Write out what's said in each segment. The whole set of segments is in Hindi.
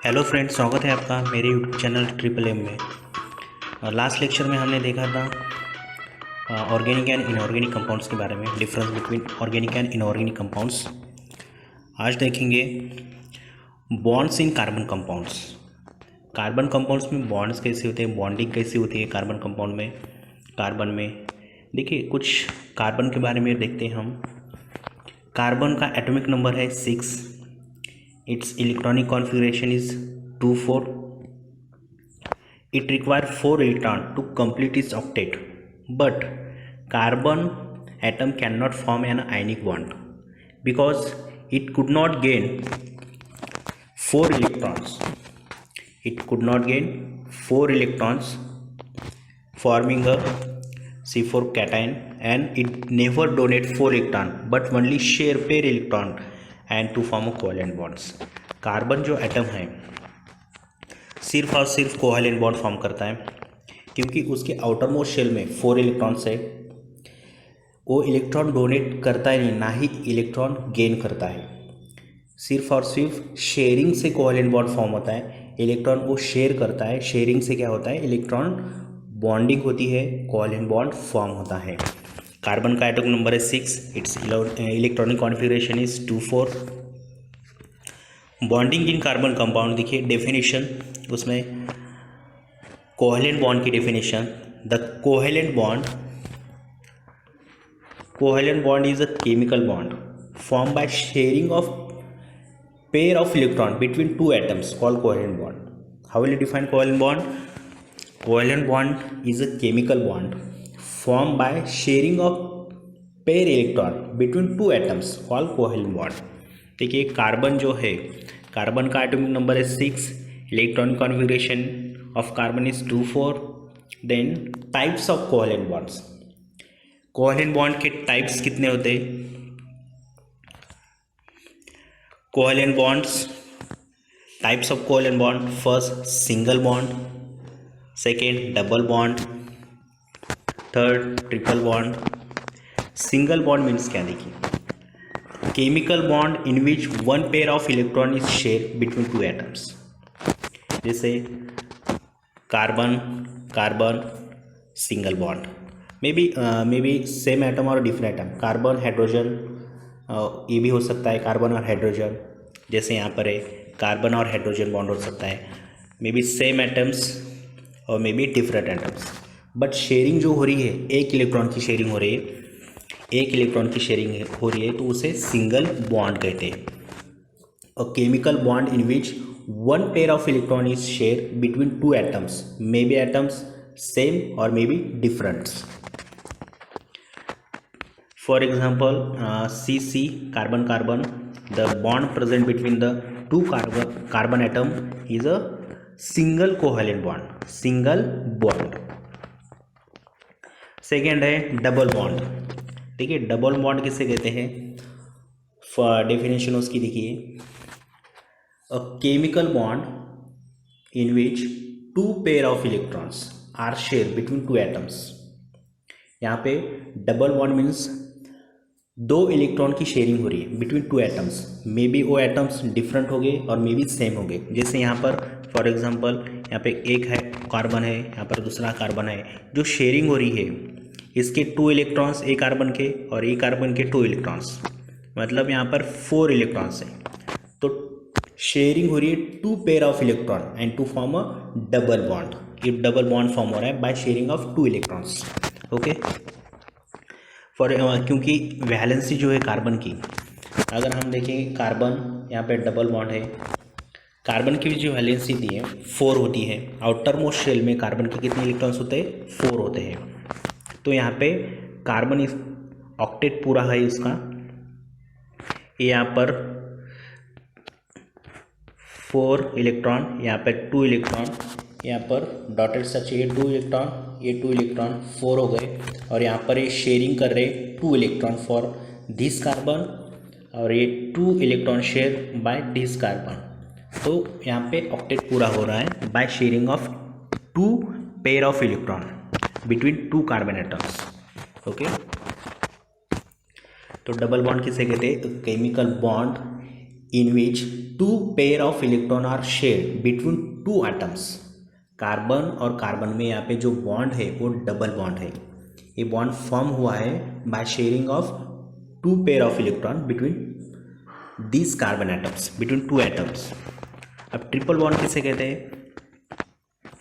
हेलो फ्रेंड्स, स्वागत है आपका मेरे यूट्यूब चैनल ट्रिपल एम में। लास्ट लेक्चर में हमने देखा था ऑर्गेनिक एंड इनऑर्गेनिक कंपाउंड्स के बारे में, difference between organic and inorganic compounds. आज देखेंगे bonds in carbon compounds. Carbon compounds में बॉन्ड्स कैसे होते हैं, बॉन्डिंग कैसे होती है कार्बन कंपाउंड में, कार्बन में। देखिए, कुछ कार्बन के बारे में देखते हैं हम। कार्बन का एटॉमिक नंबर है 6। Its electronic configuration is 2,4. It requires 4 electrons to complete its octet. But carbon atom cannot form an ionic bond because it could not gain 4 electrons. It could not gain 4 electrons, forming a C4 cation, and it never donate 4 electron but only share pair electron and to form a covalent bonds. Carbon जो एटम है सिर्फ और सिर्फ कोवेलेंट बॉन्ड फॉर्म करता है क्योंकि उसके आउटर मोस्ट शेल में 4 इलेक्ट्रॉन्स है। वो इलेक्ट्रॉन डोनेट करता है नहीं, ना ही इलेक्ट्रॉन गेन करता है। सिर्फ और सिर्फ शेयरिंग से कोवेलेंट बॉन्ड फॉर्म होता है। इलेक्ट्रॉन वो शेयर करता है, शेयरिंग से क्या होता है, इलेक्ट्रॉन बॉन्डिंग होती है, कोवेलेंट बॉन्ड फॉर्म होता है। कार्बन का एटॉमिक नंबर है 6। It's electronic configuration is 2,4। Bonding in carbon compound, देखिए डेफिनेशन उसमें कोवेलेंट बॉन्ड की definition. The covalent bond is a chemical bond form by sharing of pair of electron between two atoms called covalent bond. How will you define covalent bond? Covalent bond is a chemical bond formed by sharing of pair electron between two atoms called covalent bond। देखिए, कार्बन जो है, कार्बन का एटॉमिक नंबर है 6। Electronic configuration of carbon is 2,4। Then types of covalent bonds. Covalent bond के टाइप्स कितने होते हैं? Covalent bonds, types of covalent bond. First single bond, second double bond, third triple bond. Single bond means क्या? देखिए, chemical bond in which one pair of electron is share between two atoms. जैसे carbon carbon single bond, may be same atom और डिफरेंट एटम। कार्बन हाइड्रोजन, ये भी हो सकता है कार्बन और हाइड्रोजन। जैसे यहाँ पर है कार्बन और हाइड्रोजन बॉन्ड हो सकता है। मे बी सेम एटम्स और may be different atoms, but sharing जो हो रही है, एक इलेक्ट्रॉन की शेयरिंग हो रही है, एक इलेक्ट्रॉन की शेयरिंग हो रही है, तो उसे सिंगल बॉन्ड कहते हैं। A chemical bond in which one pair of electron is share between two atoms, may be atoms same और may be different. For example CC carbon carbon, the bond present between the two carbon atom is a single covalent bond, single bond. Second है डबल बॉन्ड। देखिए, डबल बॉन्ड किसे कहते हैं? डेफिनेशन उसकी देखिए, a chemical bond in which two pair of electrons are share between two atoms. यहाँ पे डबल बॉन्ड मीन्स दो इलेक्ट्रॉन की शेयरिंग हो रही है between two atoms. May B वो एटम्स डिफरेंट हो गए और मे बी सेम हो गए। जैसे यहाँ पर फॉर एग्जांपल यहाँ पे एक है कार्बन है, यहाँ पर दूसरा कार्बन है, जो शेयरिंग हो रही है इसके 2 इलेक्ट्रॉन्स, एक कार्बन के और एक कार्बन के 2 इलेक्ट्रॉन्स, मतलब यहाँ पर 4 इलेक्ट्रॉन्स हैं। तो शेयरिंग हो रही है 2 pair of electron and to form a double bond. ये डबल बॉन्ड फॉर्म हो रहा है by sharing of 2 electrons. Okay, क्योंकि वैलेंसी जो है कार्बन की, अगर हम देखें कार्बन यहाँ पे डबल बॉन्ड है, कार्बन की जो वैलेंसी दी है 4 होती है। आउटर मोस्ट शेल में कार्बन के कितने इलेक्ट्रॉन्स होते हैं? 4 होते हैं। तो यहाँ पे कार्बन इस ऑक्टेट पूरा है इसका, यहाँ पर 4 इलेक्ट्रॉन, यहाँ पे 2 इलेक्ट्रॉन, यहाँ पर डॉटेड सच ये 2 इलेक्ट्रॉन, ये 2 इलेक्ट्रॉन, 4 हो गए। और यहाँ पर ये शेयरिंग कर रहे 2 इलेक्ट्रॉन फॉर दिस कार्बन, और ये 2 electron share by this carbon. तो यहाँ पे ऑक्टेट पूरा हो रहा है by sharing of 2 pair of electron between 2 carbon atoms. Okay, तो डबल बॉन्ड किसे कहते हैं? Chemical bond in which two pair of electron are shared between two atoms. Carbon और कार्बन में यहाँ पे जो बॉन्ड है वो डबल बॉन्ड है. ये बॉन्ड फॉर्म हुआ है by sharing of two pair of electron between this carbon atoms, between two atoms. अब ट्रिपल बॉन्ड किसे कहते हैं?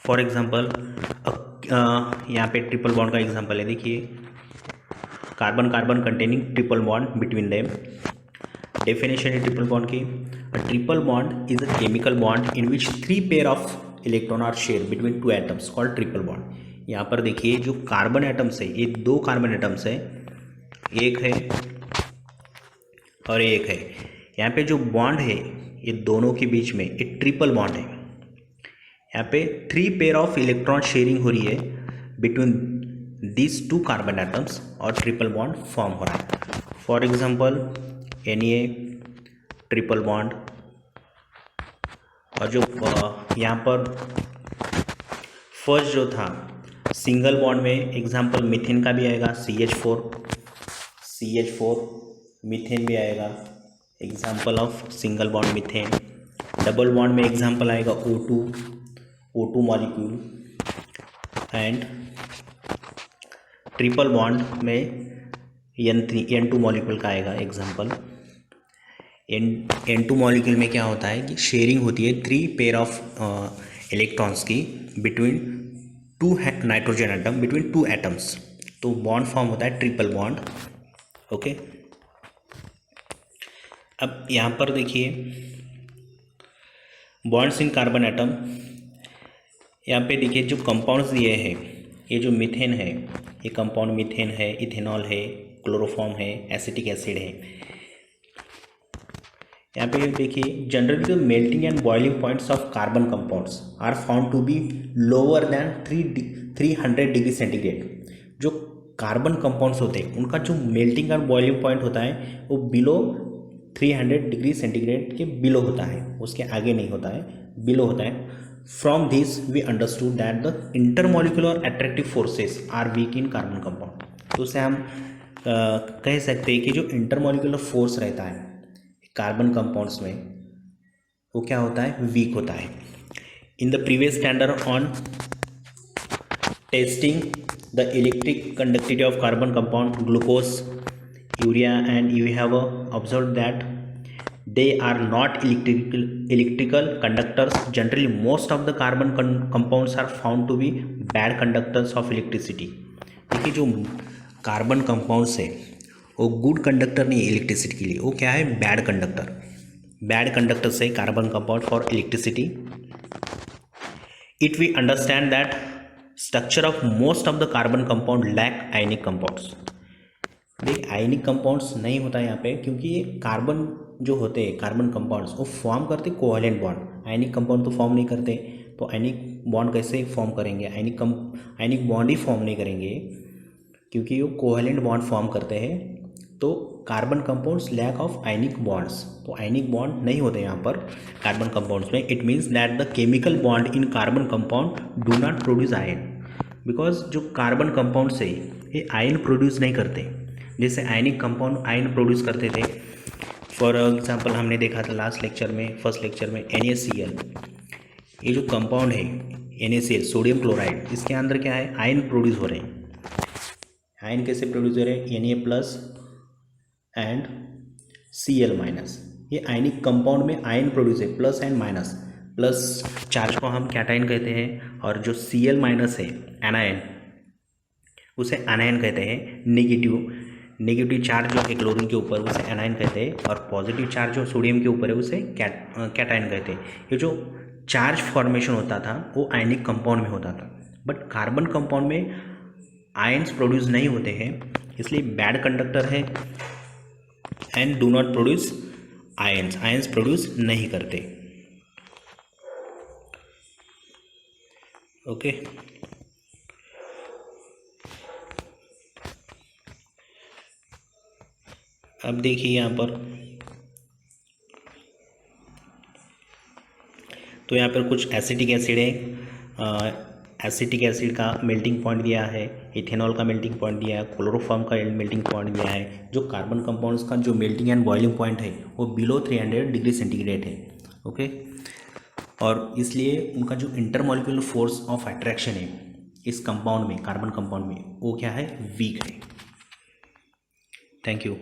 फॉर एग्जांपल यहाँ पे ट्रिपल बॉन्ड का एग्जांपल है. देखिए, carbon carbon containing triple bond between them. Definition है ट्रिपल बॉन्ड की. A triple bond is a chemical bond in which three pair of electron are share between two atoms called triple bond. यहाँ पर देखिए जो कार्बन एटम्स है, ये दो कार्बन एटम्स है, एक है और एक है. यहाँ पे जो बॉन्ड है ये दोनों के बीच में एक ट्रिपल बॉन्ड है. यहाँ पे three pair of electron sharing हो रही है between this two carbon atoms और ट्रिपल बॉन्ड फॉर्म हो रहा है. For example Na triple bond, और जो यहाँ पर फर्स्ट जो था सिंगल बॉन्ड में एग्जांपल मीथेन का भी आएगा, CH4 मीथेन भी आएगा, example of single bond methane. Double bond में एग्जांपल आएगा O2 molecule. And triple bond में N2 मॉलिक्यूल का आएगा एग्जांपल. N2 मॉलिक्यूल में क्या होता है कि शेयरिंग होती है थ्री पेयर ऑफ इलेक्ट्रॉन्स की between two nitrogen atom, between two atoms. तो बॉन्ड फॉर्म होता है ट्रिपल बॉन्ड. ओके, अब यहाँ पर देखिए बॉन्ड्स इन कार्बन एटम. यहाँ पे देखिए जो कंपाउंड्स दिए हैं, ये जो मीथेन है, ये कंपाउंड मीथेन है, इथेनॉल है, क्लोरोफॉर्म है, एसिटिक एसिड है. यहाँ पे देखिए generally the melting and boiling points of carbon compounds are found to be lower than 300 degree centigrade. जो कार्बन कंपाउंड्स होते हैं उनका जो मेल्टिंग एंड बॉइलिंग पॉइंट होता है वो बिलो 300 डिग्री सेंटीग्रेड के बिलो होता है, उसके आगे नहीं होता है, बिलो होता है. From this we understood that the intermolecular attractive forces are weak in carbon compound. तो उसे हम कह सकते हैं कि जो इंटरमॉलिक्यूलर फोर्स रहता है कार्बन कंपाउंड्स में वो क्या होता है, वीक होता है. In the previous standard on testing the electric conductivity of carbon compound glucose, urea and you have observe that they are not electrical conductors. Generally most of the carbon compounds are found to be bad conductors of electricity. देखिए जो कार्बन कंपाउंड्स है वो गुड कंडक्टर नहीं है इलेक्ट्रिसिटी के लिए, वो क्या है, बैड कंडक्टर. बैड कंडक्टर्स है carbon compound for electricity. It we understand that structure of most of the carbon compound lack ionic compounds. देख आयनिक कंपाउंड्स नहीं होता है यहाँ पे, क्योंकि ये कार्बन जो होते हैं कार्बन कंपाउंड्स वो फॉर्म करते कोवैलेंट बॉन्ड. आयनिक कंपाउंड तो फॉर्म नहीं करते, तो आयनिक बॉन्ड कैसे फॉर्म करेंगे, आयनिक बॉन्ड ही फॉर्म नहीं करेंगे क्योंकि वो कोवैलेंट बॉन्ड फॉर्म करते हैं. तो carbon compounds lack of ionic bonds, तो आयनिक बॉन्ड नहीं होते यहाँ पर कार्बन कंपाउंड्स में. It means that the chemical bond in carbon compound do not produce ion, because जो कार्बन कंपाउंड्स है ये आयन प्रोड्यूस नहीं करते. जैसे आयनिक कंपाउंड आयन प्रोड्यूस करते थे. फॉर एग्जांपल हमने देखा था लास्ट लेक्चर में, फर्स्ट लेक्चर में NaCl. ये जो कंपाउंड है NaCl सोडियम क्लोराइड, इसके अंदर क्या है, आयन प्रोड्यूस हो रहे हैं. आयन कैसे प्रोड्यूस हो रहे हैं, Na plus and Cl minus. ये आयनिक कंपाउंड में आयन प्रोड्यूस है, plus and minus. Plus charge को हम कैटायन कहते हैं और जो Cl माइनस है एनायन, उसे एनायन कहते हैं. नेगेटिव चार्ज जो है क्लोरीन के ऊपर उसे एनायन कहते हैं, और पॉजिटिव चार्ज जो सोडियम के ऊपर है उसे कैटायन कहते हैं. ये जो चार्ज फॉर्मेशन होता था वो आयनिक कंपाउंड में होता था, बट कार्बन कंपाउंड में आयन्स प्रोड्यूस नहीं होते हैं, इसलिए बैड कंडक्टर है and do not produce ions produce नहीं करते. ओके, अब देखिए यहाँ पर, तो यहाँ पर कुछ एसिटिक एसिड है, एसिटिक एसिड का मेल्टिंग पॉइंट दिया है, इथेनॉल का मेल्टिंग पॉइंट दिया है, क्लोरोफॉर्म का मेल्टिंग पॉइंट दिया है। जो कार्बन कंपाउंड्स का जो मेल्टिंग एंड बॉइलिंग पॉइंट है वो बिलो 300 डिग्री सेंटीग्रेड है। ओके, और इसलिए उनका जो इंटरमॉलिक्यूलर फोर्स ऑफ अट्रैक्शन है इस कंपाउंड में, कार्बन कंपाउंड में, वो क्या है, वीक है। Thank you.